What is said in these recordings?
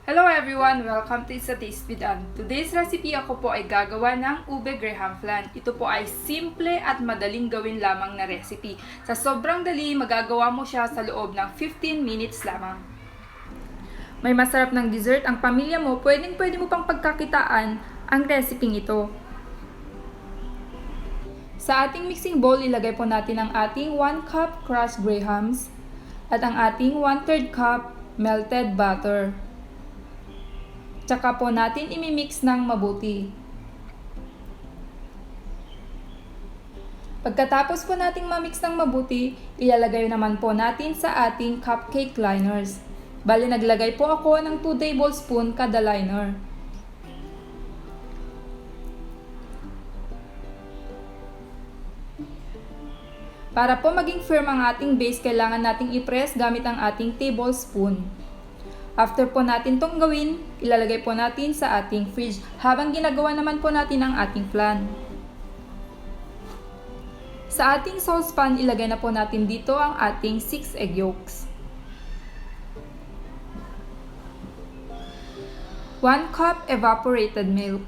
Hello everyone! Welcome to Isa Taste with Ann. Today's recipe ako po ay gagawa ng ube graham flan. Ito po ay simple at madaling gawin lamang na recipe. Sa sobrang dali, magagawa mo siya sa loob ng 15 minutes lamang. May masarap ng dessert ang pamilya mo, pwede mo pang pagkakitaan ang recipe ito. Sa ating mixing bowl, ilagay po natin ang ating 1 cup crushed grahams at ang ating 1/3 cup melted butter. Tsaka po natin imimix ng mabuti. Pagkatapos po nating mamix ng mabuti, ilalagay naman po natin sa ating cupcake liners. Bali naglagay po ako ng 2 tablespoon kada liner. Para po maging firm ang ating base, kailangan nating i-press gamit ang ating tablespoon. After po natin tong gawin, ilalagay po natin sa ating fridge habang ginagawa naman po natin ang ating flan. Sa ating saucepan, ilagay na po natin dito ang ating 6 egg yolks. 1 cup evaporated milk.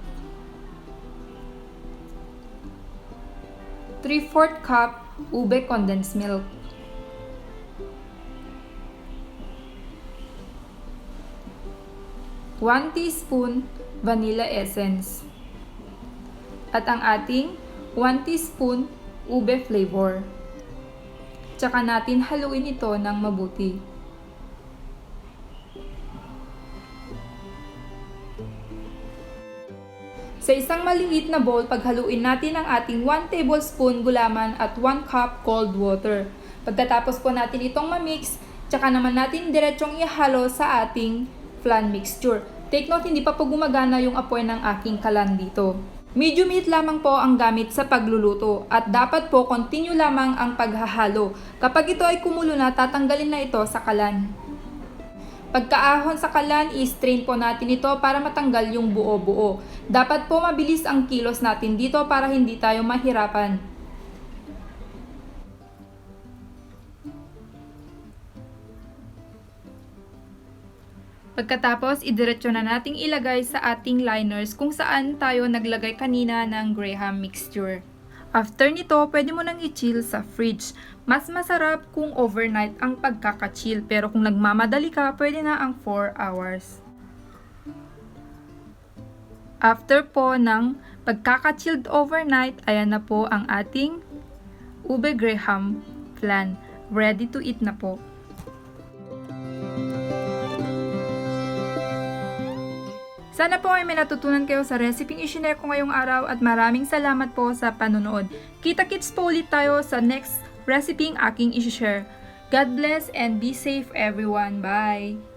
3/4 cup ube condensed milk. 1 teaspoon vanilla essence. At ang ating 1 teaspoon ube flavor. Tsaka natin haluin ito ng mabuti. Sa isang maliit na bowl, paghaluin natin ang ating 1 tablespoon gulaman at 1 cup cold water. Pagkatapos po natin itong mamix, tsaka naman natin diretsong ihalo sa ating flan mixture. Take note, hindi pa po gumagana yung apoy ng aking kalan dito. Medium heat lamang po ang gamit sa pagluluto at dapat po continue lamang ang paghahalo. Kapag ito ay kumulo na, tatanggalin na ito sa kalan. Pagkaahon sa kalan, i-strain po natin ito para matanggal yung buo-buo. Dapat po mabilis ang kilos natin dito para hindi tayo mahirapan. Pagkatapos, idiretso na nating ilagay sa ating liners kung saan tayo naglagay kanina ng graham mixture. After nito, pwede mo nang i-chill sa fridge. Mas masarap kung overnight ang pagkaka-chill, pero kung nagmamadali ka, pwede na ang 4 hours. After po ng pagkaka-chilled overnight, ayan na po ang ating ube graham flan. Ready to eat na po. Sana po ay may natutunan kayo sa recipe i-share ko ngayong araw at maraming salamat po sa panonood. Kita-kits po ulit tayo sa next recipe aking i-share. God bless and be safe everyone. Bye!